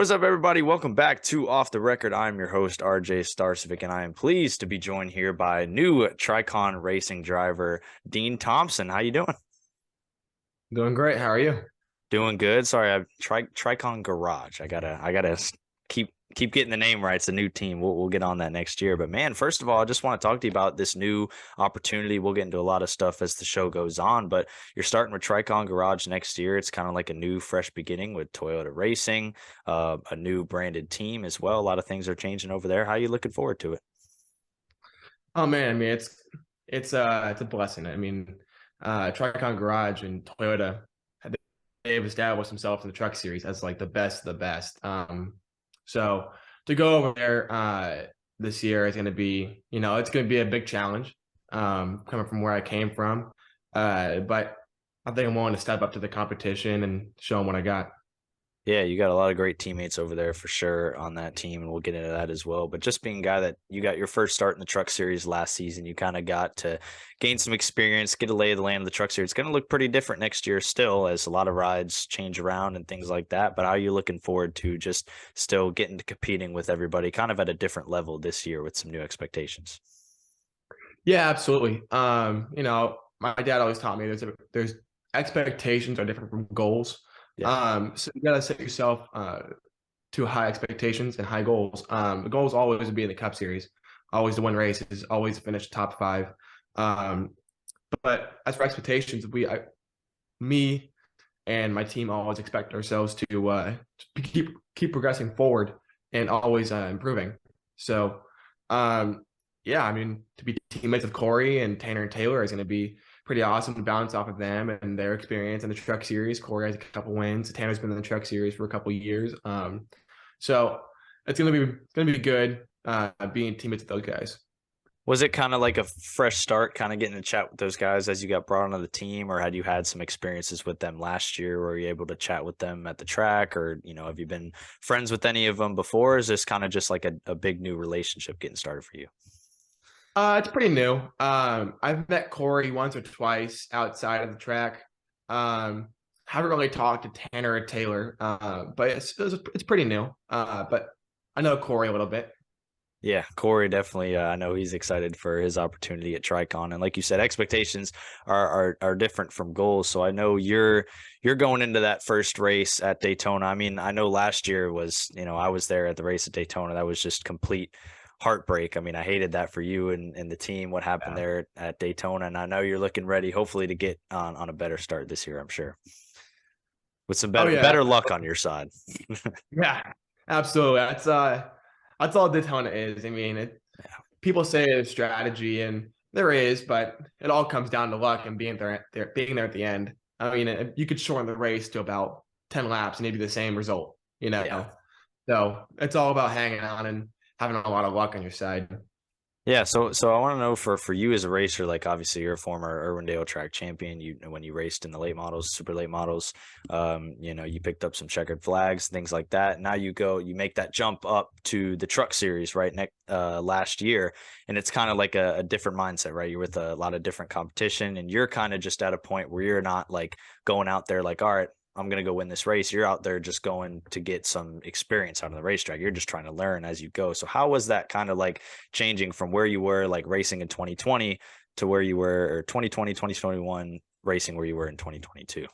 What's up, everybody? Welcome back to Off the Record. I'm your host, RJ Starcevic, and I am pleased to be joined here by new Tricon racing driver, Dean Thompson. How you doing? Doing great. How are you? Doing good. Sorry, I Tricon Garage. I gotta keep getting the name right. It's a new team. We'll get on that next year. But man, first of all, I just want to talk to you about this new opportunity. We'll get into a lot of stuff as the show goes on. But you're starting with Tricon Garage next year. It's kind of like a new, fresh beginning with Toyota Racing, a new branded team as well. A lot of things are changing over there. How are you looking forward to it? Oh man, I mean it's a blessing. Tricon Garage and Toyota, they've established themselves in the truck series as like the best of the best. So to go over there this year is going to be, it's going to be a big challenge. Coming from where I came from, but I think I'm willing to step up to the competition and show them what I got. Yeah, you got a lot of great teammates over there for sure on that team, and we'll get into that as well. But just being a guy that you got your first start in the truck series last season, you kind of got to gain some experience, get a lay of the land of the truck series. It's going to look pretty different next year still, as a lot of rides change around and things like that. But how are you looking forward to just still getting to competing with everybody kind of at a different level this year with some new expectations? Yeah, absolutely. My dad always taught me there's expectations are different from goals. Yeah. So you gotta set yourself to high expectations and high goals. The goal is always to be in the Cup Series, always to win races, always to finish top five. Um, but as for expectations, me and my team always expect ourselves to keep progressing forward and always improving. So, yeah, I mean, to be teammates with Corey and Tanner and Taylor is going to be pretty awesome to bounce off of them and their experience in the Truck Series. Corey has a couple wins. Tanner's been in the Truck Series for a couple years. So it's gonna be good being teammates with those guys. Was it kind of like a fresh start, kind of getting to chat with those guys as you got brought onto the team, or had you had some experiences with them last year? Were you able to chat with them at the track, or have you been friends with any of them before? Is this kind of just like a big new relationship getting started for you? It's pretty new. I've met Corey once or twice outside of the track. Haven't really talked to Tanner or Taylor, but it's pretty new. But I know Corey a little bit. Yeah, Corey definitely. I know he's excited for his opportunity at Tricon, and like you said, expectations are different from goals. So I know you're going into that first race at Daytona. I mean, I know last year was, I was there at the race at Daytona. That was just complete heartbreak. I mean, I hated that for you and the team. What happened Yeah. there at Daytona, and I know you're looking ready, hopefully, to get on a better start this year. I'm sure with some Oh yeah, better luck on your side. yeah, absolutely. That's all Daytona is. I mean, people say it's strategy, and there is, but it all comes down to luck and being there at the end. I mean, you could shorten the race to about 10 laps and it'd be the same result, you Yeah. know. So it's all about hanging on and having a lot of luck on your side. Yeah, so I want to know for you as a racer, like obviously you're a former Irwindale track champion. When you raced in the late models, super late models, you picked up some checkered flags, things like that. Now you make that jump up to the truck series, right? Next last year, and it's kind of like a different mindset, right? You're with a lot of different competition, and you're kind of just at a point where you're not like going out there like, all right, I'm going to go win this race. You're out there just going to get some experience out of the racetrack. You're just trying to learn as you go. So how was that kind of like changing from where you were like racing in 2020 to where you were, or 2020, 2021 racing where you were in 2022?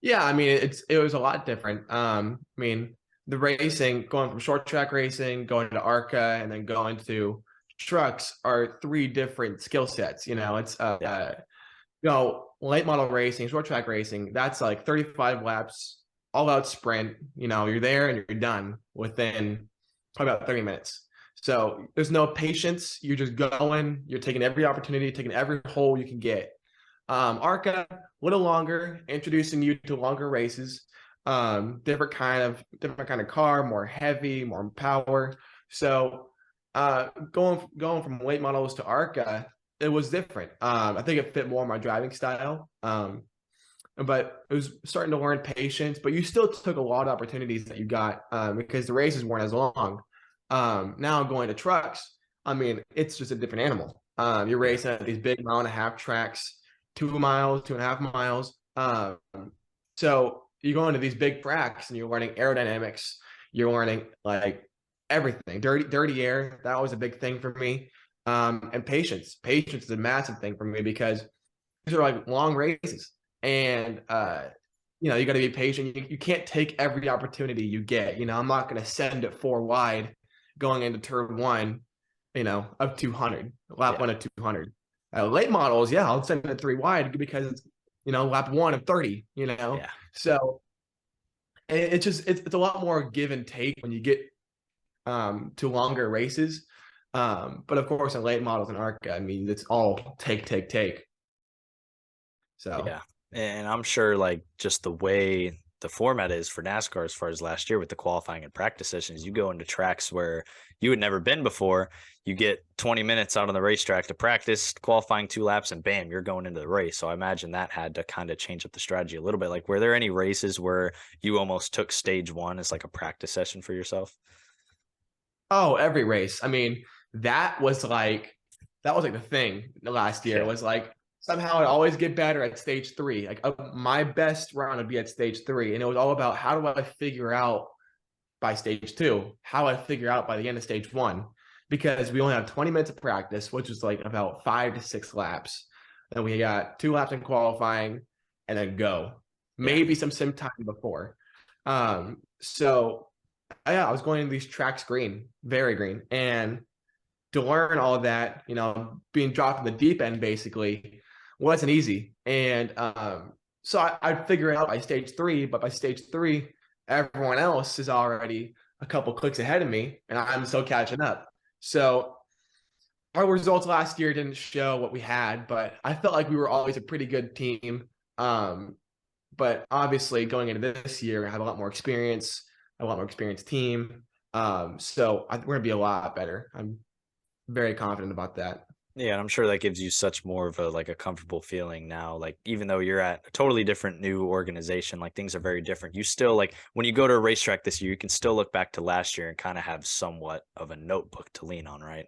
Yeah, I mean, it was a lot different. I mean, the racing, going from short track racing, going to ARCA, and then going to trucks are three different skill sets. It's Yeah. late model racing, short track racing, that's like 35 laps, all out sprint. You're there and you're done within probably about 30 minutes. So there's no patience. You're just going, you're taking every opportunity, taking every hole you can get. ARCA, a little longer, introducing you to longer races, different kind of car, more heavy, more power. So going from late models to ARCA, it was different. I think it fit more my driving style. But it was starting to learn patience, but you still took a lot of opportunities that you got because the races weren't as long. Now going to trucks, I mean, it's just a different animal. You're Yeah. racing at these big mile and a half tracks, 2 miles, 2.5 miles. So you go into these big tracks and you're learning aerodynamics, you're learning like everything. Dirty air, that was a big thing for me. And patience. Patience is a massive thing for me because these are like long races. And you know, you got to be patient. You can't take every opportunity you get. You know, I'm not going to send it 4 wide going into turn one, you know, of 200, lap one of 200. Late models, yeah, I'll send it 3 wide because it's, you know, lap one of 30, you know. Yeah. So it's just it's a lot more give and take when you get to longer races. But of course, in late models and ARCA, I mean, it's all take. So Yeah. And I'm sure like just the way the format is for NASCAR as far as last year with the qualifying and practice sessions, you go into tracks where you had never been before, you get 20 minutes out on the racetrack to practice, qualifying 2 laps, and bam, you're going into the race. So I imagine that had to kind of change up the strategy a little bit. Like, were there any races where you almost took stage one as like a practice session for yourself? oh, every race. I mean, that was like the thing last year Yeah. was like somehow I always get better at stage three. Like my best round would be at stage three, and it was all about how do I figure out by stage two, how I figure out by the end of stage one, because we only have 20 minutes of practice, which is like about 5 to 6 laps, and we got 2 laps in qualifying, and then go. Yeah. Maybe some sim time before. So yeah, I was going to these tracks green, very green, and to learn all of that, you know, being dropped in the deep end basically wasn't easy. And so I'd figure it out by stage three, but by stage three, everyone else is already a couple clicks ahead of me, and I'm still catching up. So our results last year didn't show what we had, but I felt like we were always a pretty good team. But obviously, going into this year, I have a lot more experience, a lot more experienced team. So we're going to be a lot better. I'm very confident about that. Yeah, and I'm sure that gives you such more of a like a comfortable feeling now. Like even though you're at a totally different new organization, like things are very different. You still like when you go to a racetrack this year, you can still look back to last year and kind of have somewhat of a notebook to lean on, right?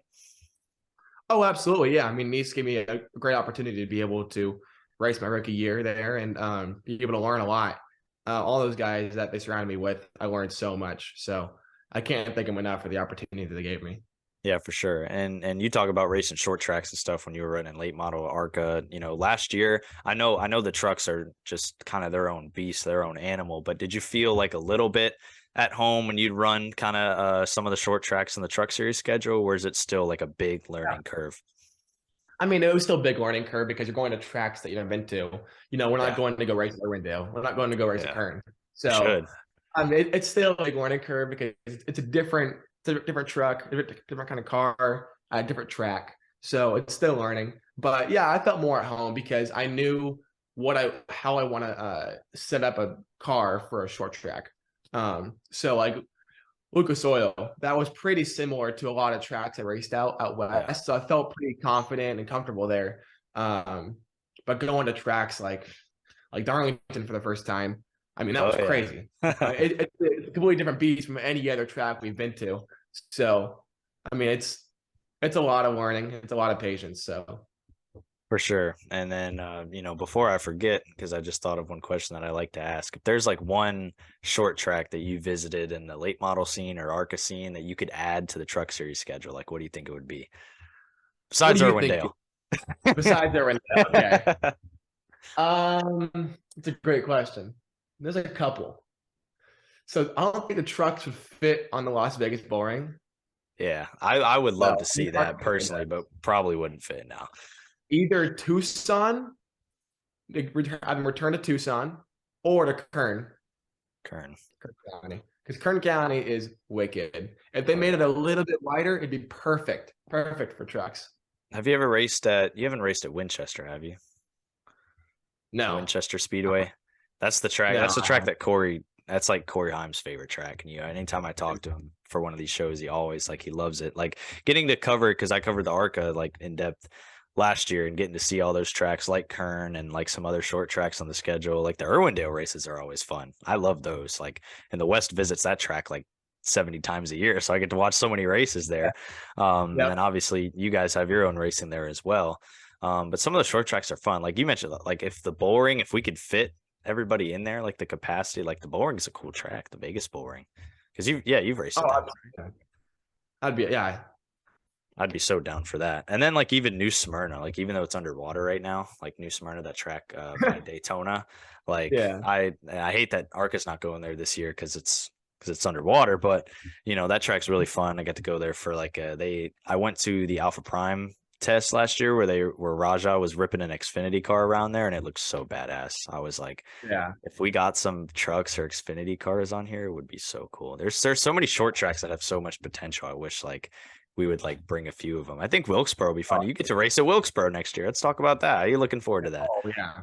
Oh, absolutely. Yeah. I mean, Nice gave me a great opportunity to be able to race my rookie year there and be able to learn a lot. All those guys that they surrounded me with, I learned so much. So I can't thank them enough for the opportunity that they gave me. Yeah, for sure. And you talk about racing short tracks and stuff when you were running late model ARCA, you know, last year, I know the trucks are just kind of their own beast, their own animal, but did you feel like a little bit at home when you'd run kind of some of the short tracks in the truck series schedule, or is it still like a big learning curve? I mean, it was still a big learning curve because you're going to tracks that you've never been to. You know, we're not Yeah. going to go race at Irwindale. We're not going to go race at Yeah. Kern. You So should. I mean, it's still a big learning curve because it's a different truck, different kind of car, a different track. So it's still learning. But yeah, I felt more at home because I knew how I want to set up a car for a short track. So like Lucas Oil, that was pretty similar to a lot of tracks I raced out Yeah. west. So I felt pretty confident and comfortable there. But going to tracks like Darlington for the first time, I mean, that was Oh yeah. crazy. It's a completely different beast from any other track we've been to. So, I mean, it's a lot of learning. It's a lot of patience. So, For sure. And then, you know, before I forget, because I just thought of one question that I like to ask. If there's like one short track that you visited in the late model scene or ARCA scene that you could add to the truck series schedule, like what do you think it would be? what Besides do you think Irwindale. besides there? Okay. It's a great question. There's a couple. So I don't think the trucks would fit on the Las Vegas Bull Ring. Yeah, I would love So to see that personally, but probably wouldn't fit now. either Tucson, either return to Tucson or to Kern. Kern County, because Kern County is wicked. If they Oh made yeah. it a little bit wider, it'd be perfect for trucks. Have you ever raced at, you haven't raced at Winchester, have you? No, Winchester Speedway. That's the track. no, That's the track that Corey. That's like Corey Haim's favorite track. And anytime I talk to him for one of these shows, he always like he loves it. Like getting to cover because I covered the ARCA like in depth last year and getting to see all those tracks like Kern and like some other short tracks on the schedule. Like the Irwindale races are always fun. I love those. Like and the West visits that track like 70 times a year, so I get to watch so many races there. And yep. then obviously you guys have your own racing there as well. But some of the short tracks are fun. Like you mentioned, like if the bull ring, if we could fit everybody in there, like the capacity, like the bull ring is a cool track, the Vegas bull ring, because you've raced Oh, it that. I'd be yeah. I'd be so down for that. And then like even New Smyrna, like even though it's underwater right now, like New Smyrna, that track by Daytona, like Yeah. I hate that ARCA's not going there this year because it's underwater, but that track's really fun. I got to go there for like I went to the Alpha Prime test last year where Raja was ripping an Xfinity car around there and it looked so badass. I was like, Yeah. if we got some trucks or Xfinity cars on here, it would be so cool. There's so many short tracks that have so much potential. I wish like we would like bring a few of them. I think Wilkesboro will be fun. You get to race at Wilkesboro next year. Let's talk about that. Are you looking forward to that? Oh yeah.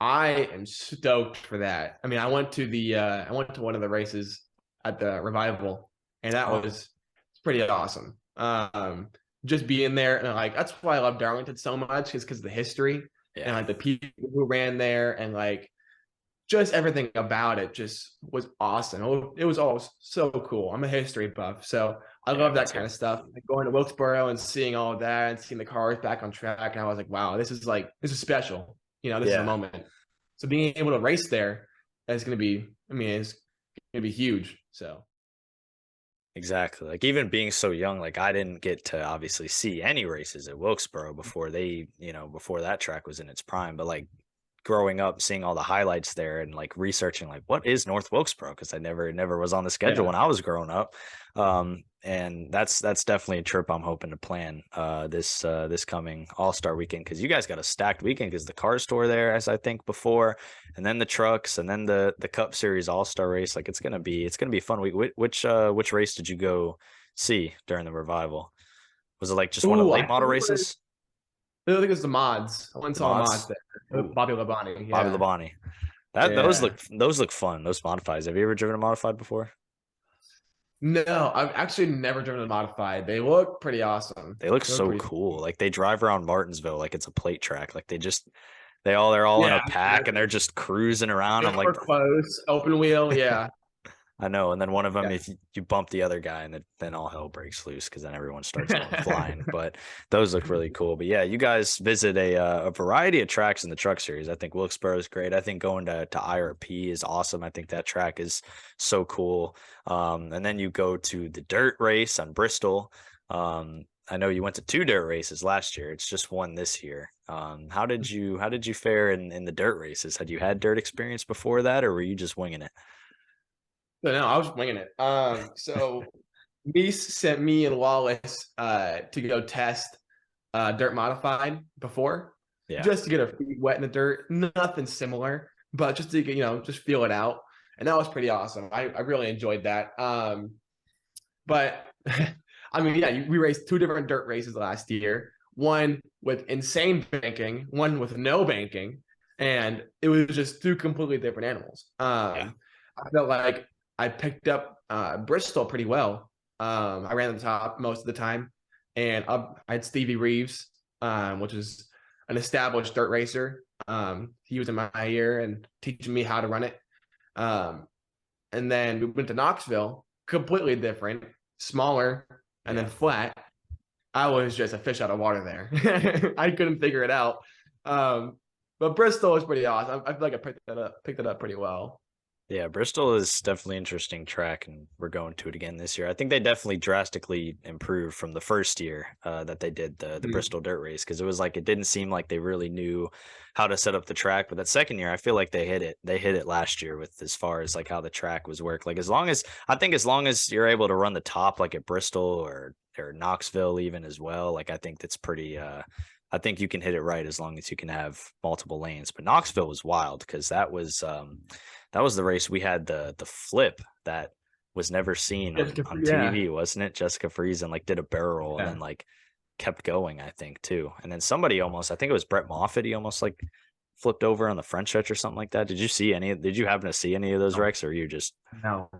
I am stoked for that. I mean, I went to one of the races at the revival, and that Oh, was pretty awesome. Just being there and like that's why I love Darlington so much is because of the history and yeah, like the people who ran there and like just everything about it just was awesome. It was all so cool. I'm a history buff, so I yeah, love me that too. kind of stuff. Like going to Wilkesboro and seeing all of that and seeing the cars back on track, and I was like, wow, this is special. This is a Yeah, moment. So being able to race there is going to be, I mean, it's going to be huge. So exactly. Like even being so young, like I didn't get to obviously see any races at Wilkesboro before before that track was in its prime. But like growing up, seeing all the highlights there and like researching like what is North Wilkesboro because I never was on the schedule yeah. when I was growing up. And that's definitely a trip I'm hoping to plan this coming All-Star weekend because you guys got a stacked weekend because the car store there, as I think before, and then the trucks and then the Cup Series All-Star race. Like it's gonna be a fun week. Which race did you go see during the revival? Was it like just one of the Ooh, late model races? I think it was the mods. I went and The saw the mods mods? there. Ooh, Bobby Labonte. Bobby Yeah. Labonte. That Yeah. those look fun. Those modifieds. Have you ever driven a modified before? No, I've actually never driven a modified. They look pretty awesome. They look They look so pretty cool. Like they drive around Martinsville like it's a plate track. Like they're all in Yeah, a pack and they're just cruising around. I'm super like, close, open wheel. Yeah, I know. And then one of them, yeah. if you bump the other guy, and then all hell breaks loose because then everyone starts going flying. But those look really cool. But yeah, you guys visit a variety of tracks in the Truck Series. I think Wilkesboro is great. I think going to IRP is awesome. I think that track is so cool. And then you go to the dirt race on Bristol. I know you went to 2 dirt races last year. It's just one this year. How did you fare in the dirt races? Had you had dirt experience before that, or were you just winging it? So no, I was winging it. So Meese sent me and Wallace to go test dirt modified before, Yeah. just to get our feet wet in the dirt. Nothing similar, but just to just feel it out, and that was pretty awesome. I really enjoyed that. But I mean, yeah, we raced 2 different dirt races last year. One with insane banking, one with no banking, and it was just 2 completely different animals. Yeah. I felt like I picked up Bristol pretty well. I ran the top most of the time, and I had Stevie Reeves, which is an established dirt racer. He was in my ear and teaching me how to run it. Um, and then we went to Knoxville, completely different, smaller, and then Yeah. flat. I was just a fish out of water there. I couldn't figure it out. Um, but Bristol was pretty awesome. I feel like I picked it up pretty well. Yeah, Bristol is definitely an interesting track, and we're going to it again this year. I think they definitely drastically improved from the first year that they did the Mhm. Bristol Dirt Race because it was like it didn't seem like they really knew how to set up the track. But that second year, I feel like they hit it. They hit it last year with as far as like how the track was worked. Like as long as you're able to run the top like at Bristol or Knoxville even as well, like I think that's pretty. I think you can hit it right as long as you can have multiple lanes. But Knoxville was wild because that was the race we had the flip that was never seen on Yeah, TV, wasn't it? Jessica Friesen like did a barrel roll and yeah. then like kept going, I think, too. And then somebody almost, I think it was Brett Moffitt, he almost like flipped over on the front stretch or something like that. Did you happen to see any of those No, wrecks or you just no.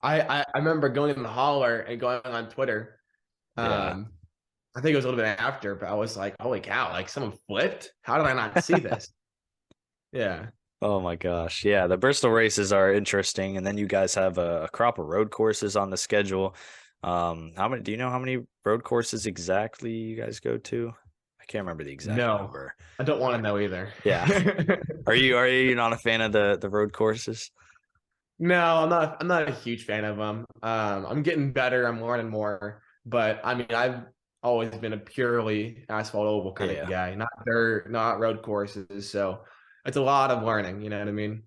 I remember going in the holler and going on Twitter. yeah. Um, I think it was a little bit after, but I was like, holy cow, like someone flipped? How did I not see this? Yeah. Oh my gosh. Yeah, the Bristol races are interesting. And then you guys have a crop of road courses on the schedule. Do you know how many road courses exactly you guys go to? I can't remember the exact No, number. I don't want to know either. Yeah. Are you not a fan of the road courses? No, I'm not a huge fan of them. I'm getting better. I'm learning more. But I mean, I've always been a purely asphalt oval kind of Yeah. guy, not dirt, not road courses. So it's a lot of learning. You know what I mean?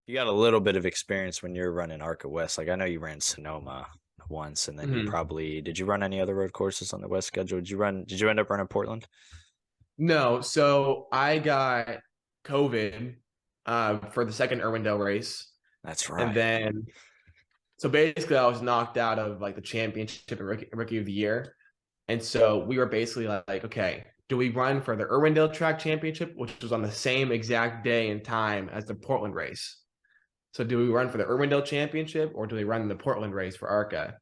You got a little bit of experience when you're running Arca West. Like I know you ran Sonoma once, and then you Mhm. probably did you run any other road courses on the West schedule? Did you end up running Portland? No, so I got COVID for the second Irwindale race, That's and right. then so basically I was knocked out of like the championship and rookie of the year. And so we were basically like, okay, do we run for the Irwindale Track Championship, which was on the same exact day and time as the Portland race? So do we run for the Irwindale Championship or do we run the Portland race for ARCA?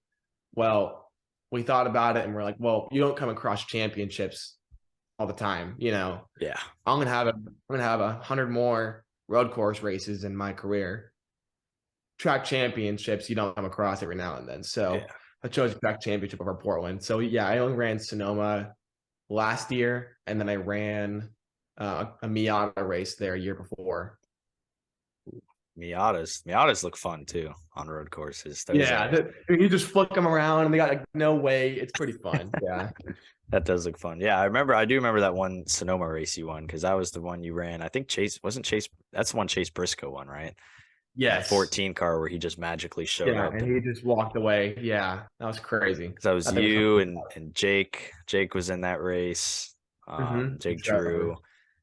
Well, we thought about it and we're like, well, you don't come across championships all the time. You know, Yeah. I'm gonna have 100 more road course races in my career. Track championships you don't come across every now and then. So Yeah. I chose track championship over Portland. So yeah, I only ran Sonoma last year, and then I ran a Miata race there a year before. Miatas look fun too on road courses. Those Yeah, are you just flick them around, and they got like no way. It's pretty fun. Yeah. that does look fun. Yeah, I do remember that one Sonoma race you won because that was the one you ran. I think Chase. That's the one Chase Briscoe won, right? That Yes. 14 car where he just magically showed Yeah, up and and he just walked away. Yeah, that was crazy. that was I think you something. and Jake. Jake was in that race. Jake Trevor. Drew,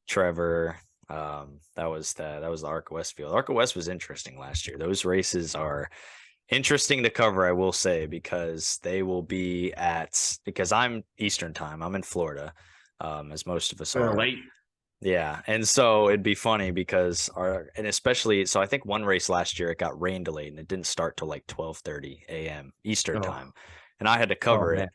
Trevor. That was the Arca West field. Arca West was interesting last year. Those races are interesting to cover, I will say, because they will be because I'm Eastern time. I'm in Florida, as most of us They're are. late. Yeah, and so it'd be funny because especially so I think one race last year it got rain delayed and it didn't start till like 12:30 a.m. Eastern Oh, time, and I had to oh cover man. it.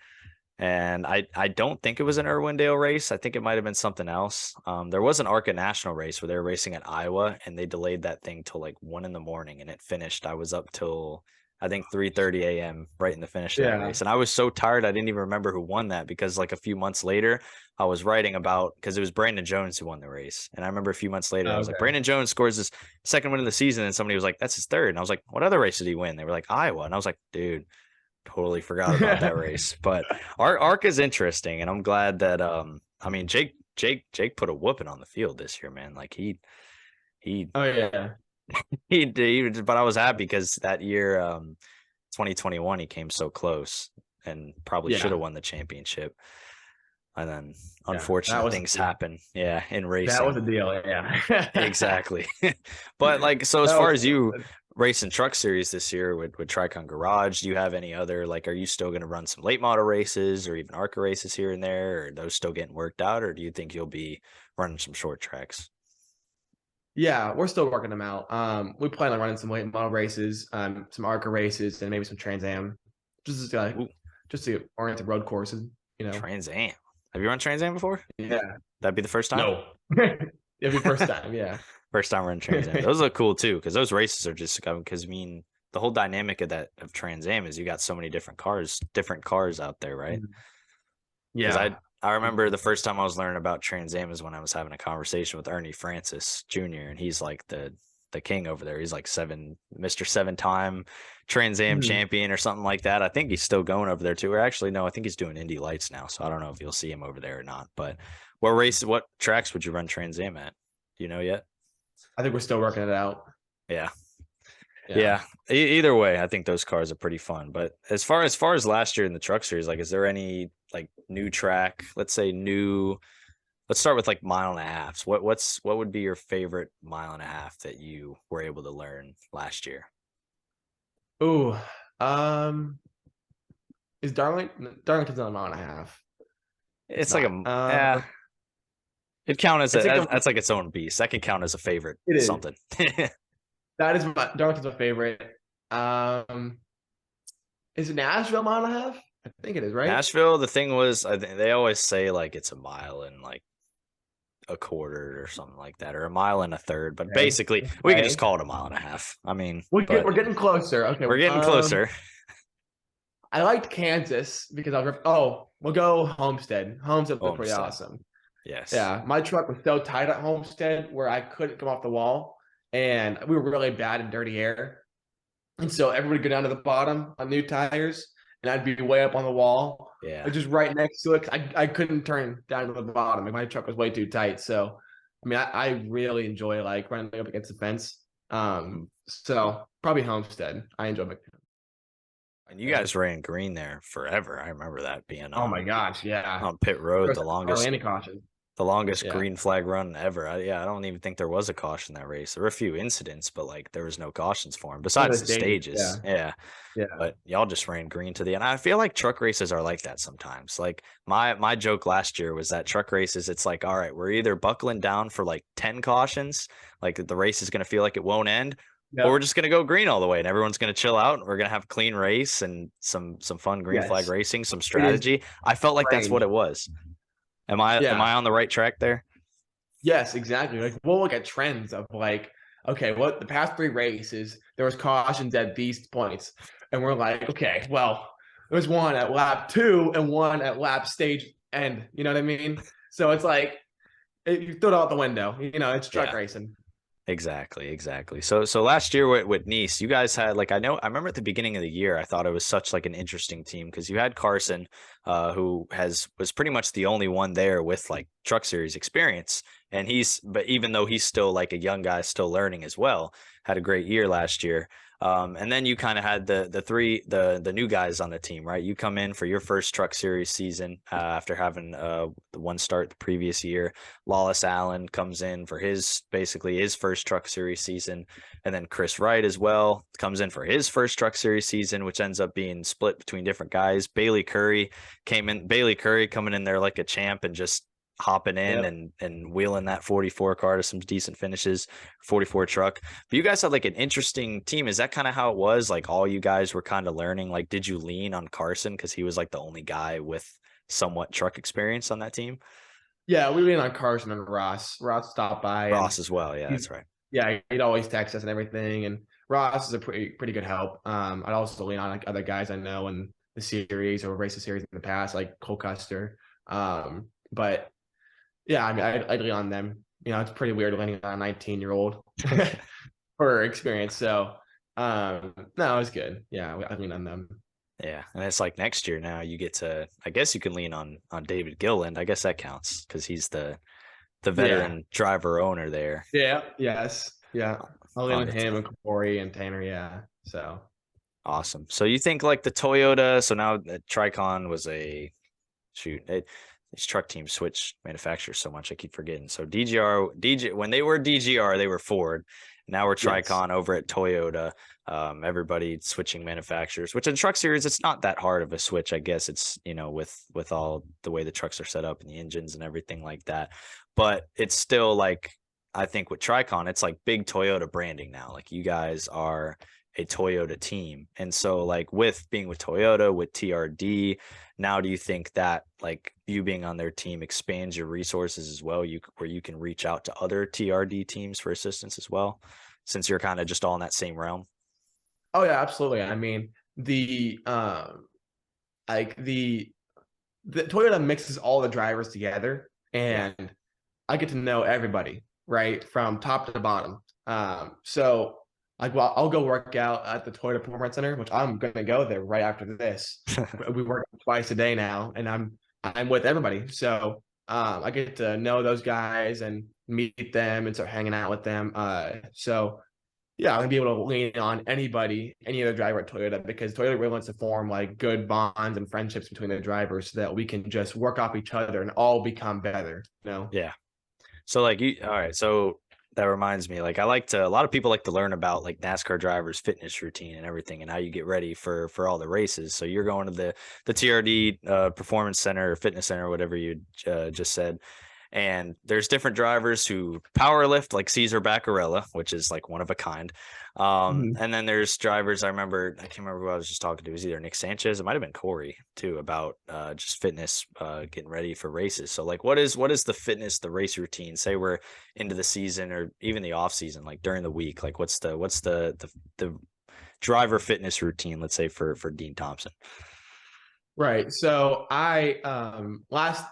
And I don't think it was an Irwindale race. I think it might have been something else. There was an ARCA national race where they were racing at Iowa and they delayed that thing till like 1 in the morning and it finished. I was up till I think 3:30 a.m. right in the finish of that Yeah. race. And I was so tired I didn't even remember who won that because like a few months later I was writing about because it was Brandon Jones who won the race. And I remember a few months later I was like, Okay. Brandon Jones scores his second win of the season, and somebody was like, that's his third. And I was like, what other race did he win? They were like, Iowa. And I was like, dude, totally forgot about that race. But our arc is interesting, and I'm glad that I mean Jake put a whooping on the field this year, man. Like he Oh yeah. he did, but I was happy because that year 2021 he came so close and probably should Yeah. have won the championship. And then Yeah. That unfortunate was things happen. Yeah, in that was racing. a deal. Yeah. Exactly. But like so as That far was as you racing truck series this year with Tricon Garage, do you have any other like are you still going to run some late model races or even ARCA races here and there, or are those still getting worked out, or do you think you'll be running some short tracks? Yeah, we're still working them out. We plan on running some late model races, some ARCA races, and maybe some Trans Am, Ooh, just to orient the road courses. You know. Trans Am. Have you run Trans Am before? Yeah. That'd be the first time? No. It'll be first time. Yeah. First time running Trans Am. Those look cool too, because those races are just because I mean the whole dynamic of Trans Am is you got so many different cars out there, right? Because Yeah. I remember the first time I was learning about Trans Am is when I was having a conversation with Ernie Francis Jr. and he's like the king over there. He's like Mr. 7-time Trans Am Mhm. champion or something like that. I think he's still going over there too. Or actually, no, I think he's doing Indy Lights now. So I don't know if you'll see him over there or not. But what tracks would you run Trans Am at? Do you know yet? I think we're still working it out. Yeah. Yeah. Yeah. Either way, I think those cars are pretty fun. But as far as last year in the truck series, like, is there any like new track? Let's say new. Let's start with like mile and a half. What would be your favorite mile and a half that you were able to learn last year? Ooh. Um. Is Darlington's on a mile and a half? It's It's like not. a it count as It's like a. that's like its own beast. That can count as a favorite It is. something. That is Darlington's my favorite. Um. Is it Nashville mile and a half? I think it is, right? Nashville. The thing was, I think they always say like it's a mile and like a quarter or something like that, or a mile and a third. But Okay. basically, we can just Okay. call it a mile and a half. I mean, We're getting closer. Okay. we're getting closer. I liked Kansas because I was. Oh, we'll go Homestead. Homestead was pretty Homestead. awesome. Yes. Yeah, my truck was so tight at Homestead where I couldn't come off the wall, and we were really bad in dirty air. And so everybody would go down to the bottom on new tires, and I'd be way up on the wall, Yeah. like just right next to it. I couldn't turn down to the bottom. Like my truck was way too tight. So, I mean, I really enjoy like running up against the fence. So probably Homestead. I enjoy my. And you guys ran green there forever. I remember that being Oh my gosh, yeah. on pit road, First, hardly any caution. the longest Yeah. green flag run ever. I don't even think there was a caution that race. There were a few incidents, but like there was no cautions for them besides the stages. Yeah. But y'all just ran green to the end. I feel like truck races are like that sometimes. Like my joke last year was that truck races, it's like, all right, we're either buckling down for like 10 cautions, like the race is going to feel like it won't end, or we're just going to go green all the way and everyone's going to chill out and we're going to have a clean race and some fun green flag racing, some strategy. I felt like that's what it was. Am I on the right track there? Yes, exactly. Like we'll look at trends of like, okay, what the past 3 races, there was cautions at these points. And we're like, okay, well, there was one at lap 2 and one at lap stage end. You know what I mean? So it's like you throw it out the window. You know, it's truck racing. Exactly. So last year with Nice, you guys had like I remember at the beginning of the year, I thought it was such like an interesting team because you had Carson, who was pretty much the only one there with like truck series experience, and but even though he's still like a young guy, still learning as well, had a great year last year. And then you kind of had the new guys on the team, right? You come in for your first truck series season after having the one start the previous year. Lawless Allen comes in for basically his first truck series season, and then Chris Wright as well comes in for his first truck series season, which ends up being split between different guys. Bailey Curry coming in there like a champ and just hopping in and wheeling that 44 car to some decent finishes, 44 truck. But you guys had like an interesting team. Is that kind of how it was? Like all you guys were kind of learning? Like, did you lean on Carson because he was like the only guy with somewhat truck experience on that team? Yeah, we lean on Carson and Ross. Ross stopped by. Ross as well. Yeah, that's right. Yeah, he'd always text us and everything. And Ross is a pretty good help. I'd also lean on like other guys I know in the series or race the series in the past, like Cole Custer. But yeah, I mean, I'd lean on them. You know, it's pretty weird leaning on a 19-year-old for experience. So, no, it was good. Yeah, I lean on them. Yeah, and it's like next year now you get to. I guess you can lean on David Gilliland. I guess that counts because he's the veteran driver owner there. Yeah. Yes. Yeah. I'll lean on him and Corey and Tanner. Yeah. So awesome. So you think like the Toyota? So now Tricon was these truck teams switch manufacturers so much I keep forgetting. So when they were DGR, they were Ford. Now we're Tricon over at Toyota. Everybody switching manufacturers, which in truck series, it's not that hard of a switch. I guess it's, with all the way the trucks are set up and the engines and everything like that. But it's still like, I think with Tricon, it's like big Toyota branding now. Like you guys are a Toyota team. And so like with being with Toyota, with TRD, now do you think that like you being on their team expands your resources as well, where you can reach out to other TRD teams for assistance as well, since you're kind of just all in that same realm? Oh yeah, absolutely. I mean, the Toyota mixes all the drivers together, and I get to know everybody, right, from top to bottom. So like, well, I'll go work out at the Toyota Performance Center, which I'm gonna go there right after this. We work twice a day now, and I'm with everybody. So I get to know those guys and meet them and start hanging out with them. So yeah, I'm gonna be able to lean on anybody, any other driver at Toyota, because Toyota really wants to form like good bonds and friendships between the drivers so that we can just work off each other and all become better. Yeah. So like all right. So that reminds me, like a lot of people like to learn about like NASCAR drivers' fitness routine and everything and how you get ready for all the races. So you're going to the TRD Performance Center or Fitness Center, whatever you just said. And there's different drivers who power lift, like Cesar Baccarella, which is like one of a kind. And then there's drivers. I can't remember who I was just talking to. It was either Nick Sanchez. It might have been Corey too, about just fitness, getting ready for races. So like, what is the fitness, the race routine? Say we're into the season or even the off season, like during the week, like what's the driver fitness routine, let's say for Dean Thompson? Right. So I last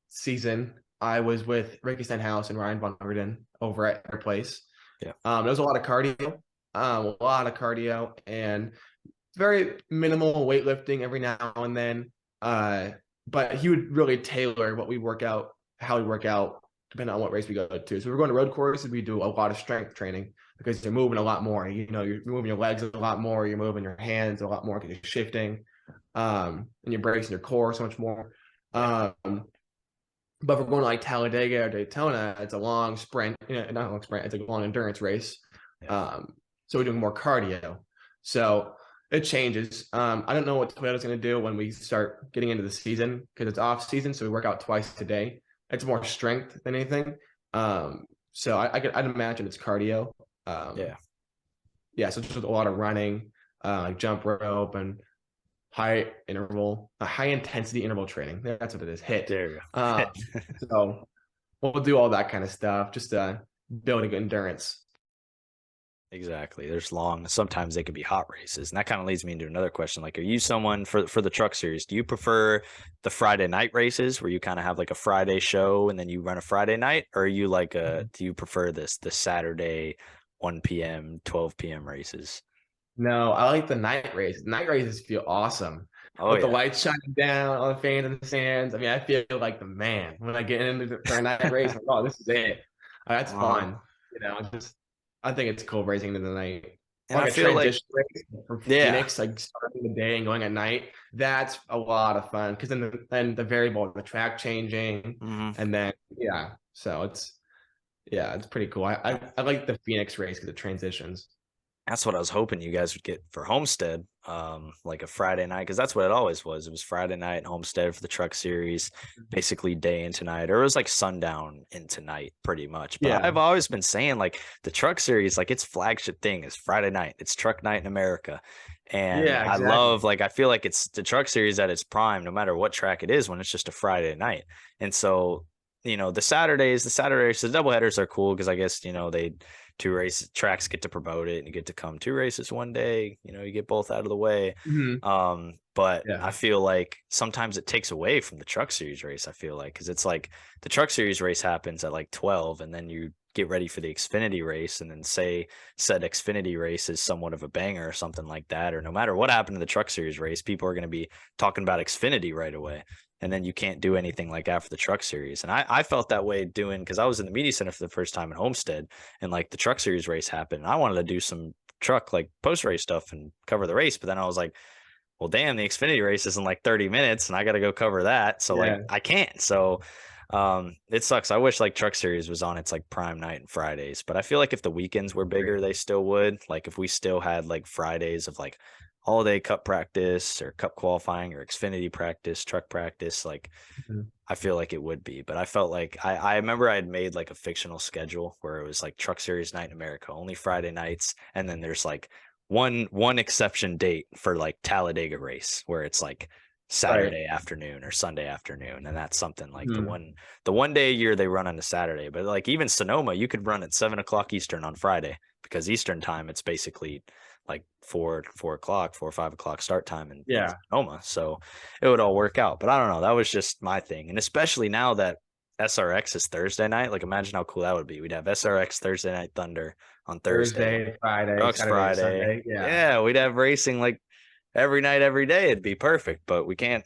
season I was with Ricky Stenhouse and Ryan Von Herden over at their place. Yeah. There was a lot of cardio, and very minimal weightlifting every now and then. But he would really tailor what we work out, how we work out, depending on what race we go to. So if we're going to road courses, we do a lot of strength training because you're moving a lot more. You know, you're moving your legs a lot more, you're moving your hands a lot more because you're shifting, and you're bracing your core so much more. Yeah. But if we're going to like Talladega or Daytona, it's a long sprint, not a long sprint, it's a long endurance race. Yeah. So we're doing more cardio. So it changes. I don't know what Toyota's going to do when we start getting into the season because it's off season. So we work out twice a day. It's more strength than anything. So I'd imagine it's cardio. Yeah. Yeah. So just a lot of running, like jump rope and high intensity interval training. That's what it is. HIIT. There you Um, go. so we'll do all that kind of stuff just to build a good endurance. Exactly. Sometimes they could be hot races. And that kind of leads me into another question. Like, are you someone for the truck series? Do you prefer the Friday night races where you kind of have like a Friday show and then you run a Friday night? Or are you like do you prefer the Saturday 1 p.m., 12 p.m. races? No, I like the night races. Night races feel awesome Oh with the yeah. lights shining down, all the fans in the stands. I mean, I feel like the man when I get into for a night race. I'm like, oh, this is it. That's Uh-huh. fun. I think it's cool racing in the night. And I Like a feel like, transition race from yeah. Phoenix, like starting the day and going at night. That's a lot of fun because then the variable of the track changing, Mhm. and then yeah, so it's pretty cool. I like the Phoenix race because it transitions. That's what I was hoping you guys would get for Homestead, like a Friday night, because that's what it always was. It was Friday night Homestead for the Truck Series, basically day into night, or it was like sundown into night, pretty much. But Yeah, I've always been saying like the Truck Series, like its flagship thing is Friday night. It's Truck Night in America, and yeah, I exactly. love like I feel like it's the Truck Series at its prime, no matter what track it is, when it's just a Friday night. And so the Saturday races, the doubleheaders are cool because I guess they two races tracks get to promote it and you get to come two races one day, you get both out of the way. Mhm. But I Yeah. feel like sometimes it takes away from the truck series race. I feel like because it's like the truck series race happens at like 12 and then you get ready for the Xfinity race and then say said Xfinity race is somewhat of a banger or something like that, or no matter what happened to the truck series race, people are going to be talking about Xfinity right away, and then you can't do anything like after the truck series. And I felt that way doing because I was in the media center for the first time in Homestead and like the truck series race happened. And I wanted to do some truck like post race stuff and cover the race. But then I was like, well, damn, the Xfinity race is in like 30 minutes and I got to go cover that. So like Yeah. I can't. So it sucks. I wish like truck series was on its like prime night and Fridays, but I feel like if the weekends were bigger, they still would. Like if we still had like Fridays of like holiday cup practice or cup qualifying or Xfinity practice, truck practice, like Mhm. I feel like it would be, but I felt like I remember I had made like a fictional schedule where it was like Truck Series Night in America, only Friday nights, and then there's like one exception date for like Talladega race where it's like Right. Saturday afternoon or Sunday afternoon, and that's something like the Mhm. one day a year they run on a Saturday, but like even Sonoma, you could run at 7 o'clock Eastern on Friday because Eastern time it's basically like 4 o'clock, 4 or 5 o'clock start time in Yeah. Sonoma, so it would all work out. But I don't know. That was just my thing. And especially now that SRX is Thursday night, like imagine how cool that would be. We'd have SRX Thursday Night Thunder on Thursday, Thursday, Friday, Trucks Saturday, to Friday. Sunday. Yeah. Yeah, we'd have racing like every night, every day. It'd be perfect. But we can't,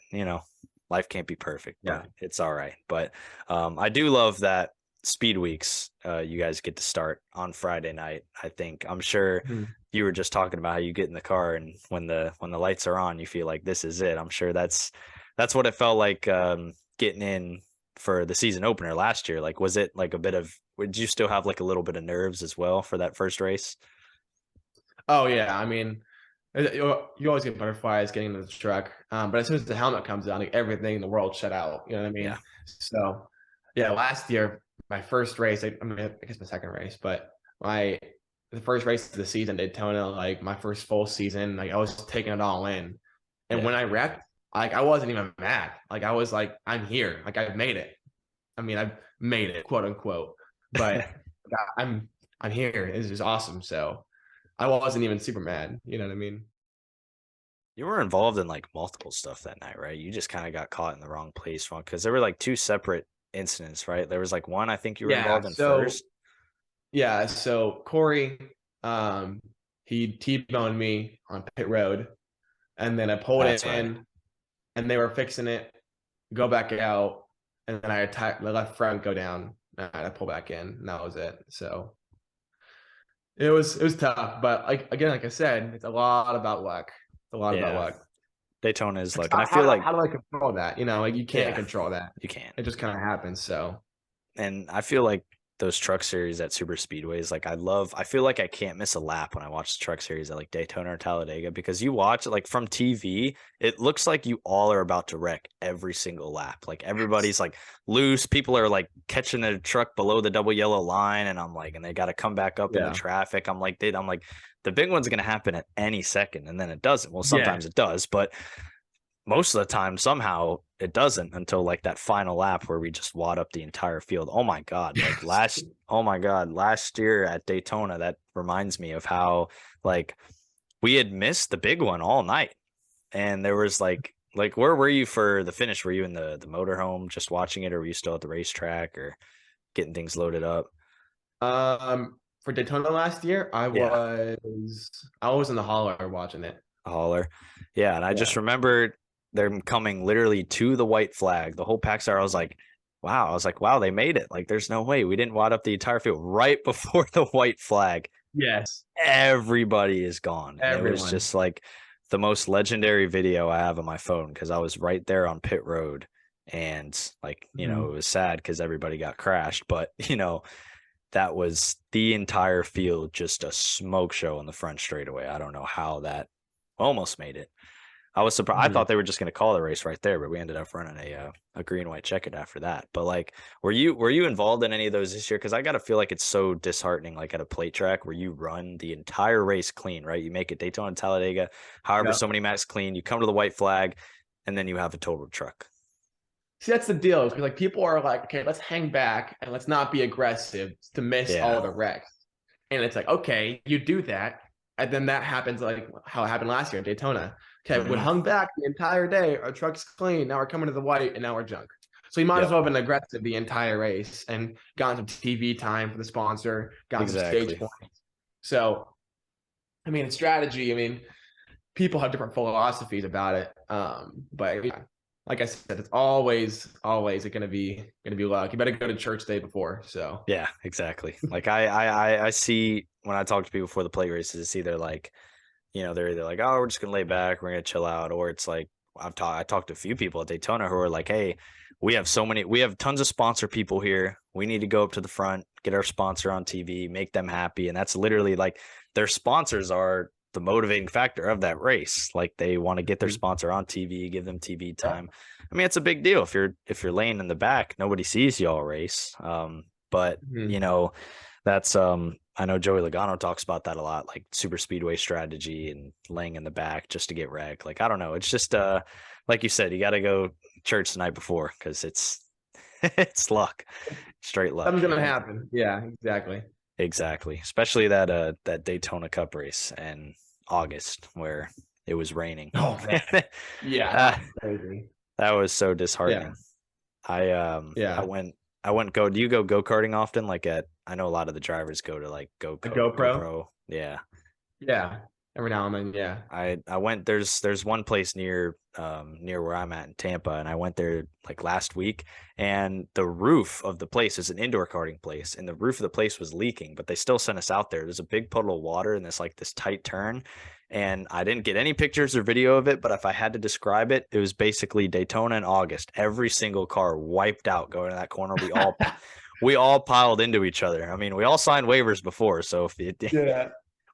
life can't be perfect, but Yeah. it's all right. But I do love that speed weeks you guys get to start on Friday night. I'm sure Mhm. you were just talking about how you get in the car and when the lights are on you feel like this is it. I'm sure that's what it felt like getting in for the season opener last year. Like was it like a bit of would you still have like a little bit of nerves as well for that first race? Oh yeah. I mean, you always get butterflies getting into the truck, but as soon as the helmet comes on, like everything in the world shut out. You know what I Yeah. mean? So yeah, last year my first race, I guess my second race, but my the first race of the season, Daytona, like my first full season, like I was taking it all in, and Yeah. when I wrecked, like I wasn't even mad. Like I was like, I'm here. Like I've made it. I mean, I've made it, quote unquote. But I'm here. This is awesome. So I wasn't even super mad. You know what I mean? You were involved in like multiple stuff that night, right? You just kind of got caught in the wrong place because there were like two separate incidents, right? There was like one I think you were Yeah. involved in first. So Corey, um, he T-boned me on pit road, and then I pulled That's it right. in, and they were fixing it, go back out, and then I attacked the left front, go down, and I pull back in, and that was it. So it was tough, but like again, like I said, it's a lot about luck. It's a lot about Yeah. luck. Daytona is Like, luck. And I feel like, how do I control that? Like you can't yeah, control that. you can't. It just kind of happens. So And I feel like those truck series at super speedways, like I feel like I can't miss a lap when I watch the truck series at like Daytona or Talladega, because you watch it like from TV, it looks like you all are about to wreck every single lap. Like everybody's like loose, people are like catching a truck below the double yellow line, and I'm like, and they got to come back up into yeah, traffic. I'm like, the big one's gonna happen at any second, and then it doesn't. Well, yeah, sometimes it does, but most of the time somehow it doesn't until like that final lap where we just wad up the entire field. Oh my god, last year at Daytona, that reminds me of how like we had missed the big one all night, and there was like where were you for the finish? Were you in the motorhome just watching it, or were you still at the racetrack or getting things loaded up? For Daytona last year, Yeah, I was in the hauler watching it. a hauler. Yeah, and I Yeah. just remembered them coming literally to the white flag. The whole pack star, I was like, wow. I was like, wow, they made it. Like, there's no way we didn't wad up the entire field right before the white flag. Yes. Everybody is gone. And it was Everyone. just like the most legendary video I have on my phone, because I was right there on pit road. And like, it Mhm. was sad because everybody got crashed. But, that was the entire field, just a smoke show on the front straightaway. I don't know how that almost made it. I was surprised. I Mhm. thought they were just going to call the race right there, but we ended up running a green white checkered after that. But like, were you involved in any of those this year? Because I got to feel like it's so disheartening, like at a plate track where you run the entire race clean, right? You make it Daytona, Talladega, however Yeah. so many max clean. You come to the white flag, and then you have a total truck. See, that's the deal. Because like people are like, okay, let's hang back and let's not be aggressive to miss Yeah. all the wrecks. And it's like, okay, you do that, and then that happens like how it happened last year in Daytona. Okay, we Hmm. hung back the entire day. Our truck's clean. Now we're coming to the white, and now we're junk. So you might as Yep. well have been aggressive the entire race and gotten some TV time for the sponsor, gotten some stage Exactly. points. So, I mean, strategy. I mean, people have different philosophies about it. But yeah, like I said, it's always gonna be luck. You better go to church day before. So Yeah, exactly. Like I see when I talk to people before the plate races, it's either like, they're either like, oh, we're just gonna lay back, we're gonna chill out, or it's like I talked to a few people at Daytona who are like, hey, we have tons of sponsor people here. We need to go up to the front, get our sponsor on TV, make them happy. And that's literally like their sponsors are the motivating factor of that race. Like they want to get their sponsor on TV, give them TV yeah. time. I mean, it's a big deal if you're laying in the back, nobody sees you all race. But Mhm. that's I know Joey Logano talks about that a lot, like super speedway strategy and laying in the back just to get wrecked. Like I don't know, it's just like you said, you got to go church the night before because it's it's luck, straight luck. Something's gonna happen. Yeah, exactly. Exactly, especially that Daytona Cup race in August where it was raining. Oh man. Yeah, uh, that was crazy. that was so Yeah, disheartening. I um I yeah. went I went go do you go go-karting often? Like I know a lot of the drivers go to like A GoPro. GoPro. Yeah. Yeah, every now and then. Yeah. I went there's one place near where I'm at in Tampa, and I went there like last week, and the roof of the place is an indoor karting place, and the roof of the place was leaking, but they still sent us out there. There's a big puddle of water and this tight turn, and I didn't get any pictures or video of it, but if I had to describe it, it was basically Daytona in August. Every single car wiped out going to that corner. We all piled into each other. I mean, we all signed waivers before, so if it Yeah.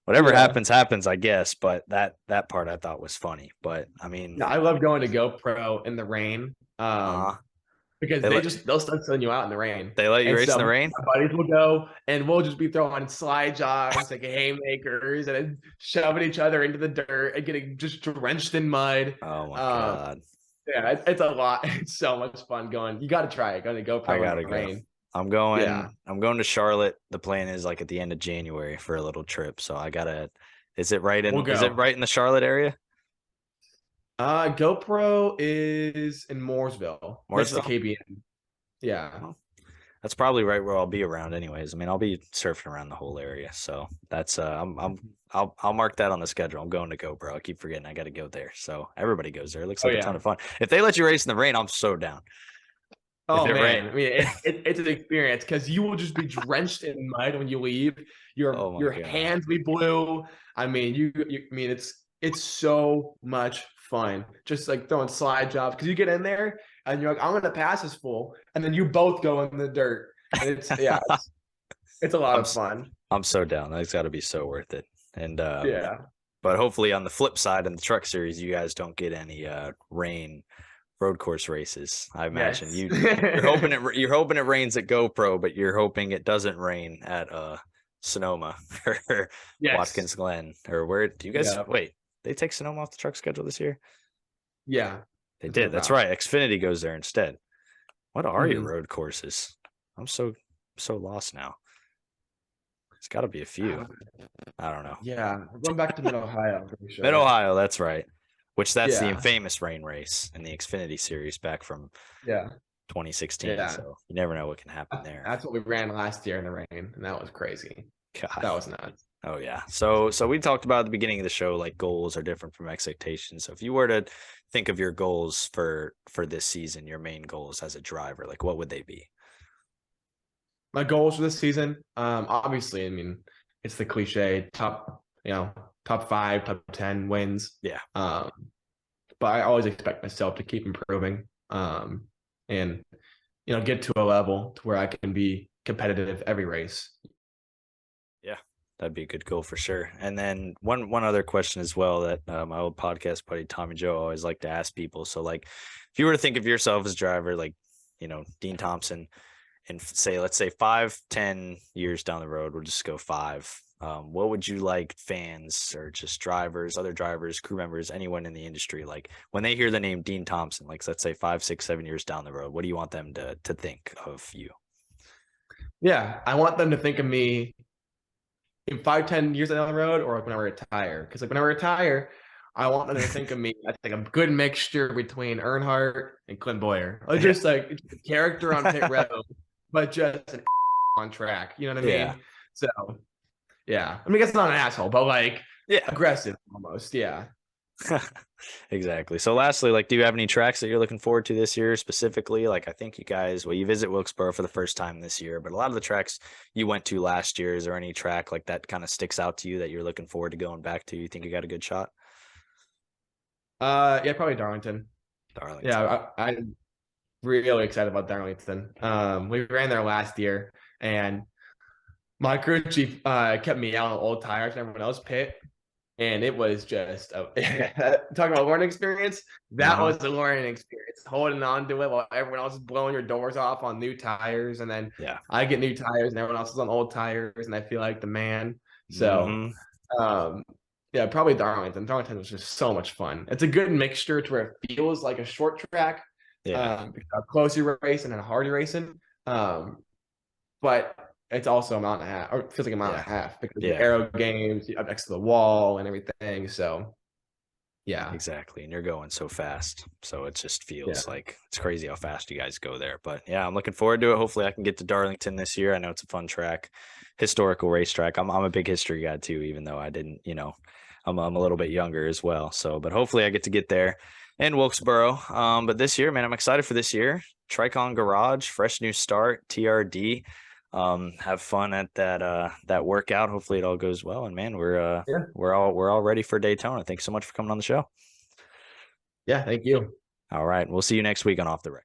whatever Yeah. happens, I guess. But that part I thought was funny. But I mean, No, I love going to GoPro in the rain. uh, Because they let they'll start sending you out in the rain. they let you And race in so the rain. my buddies will go and we'll just be throwing slide jogs, like haymakers, and then shoving each other into the dirt and getting just drenched in mud. Oh my Um, god, yeah, it's a lot. It's so much fun going. You got to try it. Going to I GoPro in gotta the go. rain. I'm Yeah. going. I'm going to Charlotte. The plan is like at the end of January for a little trip. So I gotta. Is it right We'll in? Is it go. right in the Charlotte area? GoPro is in Mooresville, next to Mooresville? KBN. Yeah. Well, that's probably right where I'll be around anyways. I mean, I'll be surfing around the whole area. So that's I'll mark that on the schedule. I'm going to GoPro. I keep forgetting I got to go there. So everybody goes there. It looks Oh like a ton yeah. of fun. If they let you race in the rain, I'm so down. If Oh it rain, man, I mean it's an experience because you will just be drenched in mud when you leave. oh my Your God. hands be blue. I mean I mean it's so much fun. Just like throwing slide jobs because you get in there and you're like I'm gonna pass this fool, and then you both go in the dirt, and it's a lot I'm of fun. I'm so down. That's got to be so worth it. And Yeah. but hopefully on the flip side in the truck series, you guys don't get any rain road course races. I imagine Yes. you're hoping it rains at GoPro, but you're hoping it doesn't rain at Sonoma or Yes. Watkins Glen or where do you guys Yeah. wait? They take Sonoma off the truck schedule this year? Yeah. They That's what did. we're That's about. right. Xfinity goes there instead. What are your Mhm. road courses? I'm so lost now. It's got to be a few. I don't know. Yeah. We're going back to Mid Ohio, I'm pretty Mid sure. Ohio, that's right. Which that's the Yeah. infamous rain race in the Xfinity series back from Yeah. 2016. Yeah. So you never know what can happen there. That's what we ran last year in the rain, and that was crazy. God. That was nuts. Oh yeah. So we talked about at the beginning of the show, like goals are different from expectations. So if you were to think of your goals for this season, your main goals as a driver, like what would they be? My goals for this season, obviously, I mean, it's the cliche top 5, top 10 wins. Yeah. Um, but I always expect myself to keep improving, and get to a level to where I can be competitive every race. Yeah. That'd be a good goal for sure. And then one other question as well that my old podcast buddy Tommy Joe always like to ask people. So like, if you were to think of yourself as a driver, like Dean Thompson, and say let's say 5-10 years down the road, we'll just go 5. What would you like fans or just drivers, other drivers, crew members, anyone in the industry, like when they hear the name Dean Thompson, like let's say 5, 6, 7 years down the road, what do you want them to think of you? Yeah, I want them to think of me in 5, 10 years down the road, or like when I retire. Because like when I retire, I want them to think of me as like a good mixture between Earnhardt and Clint Boyer. Or just like a character on pit road, but just an on track. You know what I Yeah. mean? So yeah. I mean, it's not an asshole, but like Yeah. aggressive almost. Yeah. Exactly. So lastly, like, do you have any tracks that you're looking forward to this year specifically? Like, I think you guys, well, you visit Wilkesboro for the first time this year, but a lot of the tracks you went to last year, is there any track like that kind of sticks out to you that you're looking forward to going back to? You think you got a good shot? Yeah, probably Darlington. Darlington. Yeah, I'm really excited about Darlington. We ran there last year, and my crew chief kept me out on old tires and everyone else pit. And it was just talking about learning experience. That Uh-huh. was the learning experience. Holding on to it while everyone else is blowing your doors off on new tires, and then Yeah. I get new tires and everyone else is on old tires, and I feel like the man. So, Hmm. um, yeah, probably Darlington. Darlington was just so much fun. It's a good mixture to where it feels like a short track, Yeah. because how close you're racing and how hard you're racing. But it's also a mile and a half, or it feels like a mile and Yeah. a half because the Yeah. aero games up next to the wall and everything. So yeah, Exactly. And you're going so fast. So it just yeah, feels like it's crazy how fast you guys go there. But yeah, I'm looking forward to it. Hopefully I can get to Darlington this year. I know it's a fun track, historical racetrack. I'm a big history guy too, even though I didn't, I'm a little bit younger as well. So, but hopefully I get there in Wilkesboro. But this year, man, I'm excited for this year. Tricon Garage, fresh new start, TRD. Have fun at that workout. Hopefully it all goes well. And man, yeah, we're all ready for Daytona. Thanks so much for coming on the show. yeah. Thank you. All right. We'll see you next week on Off the Record.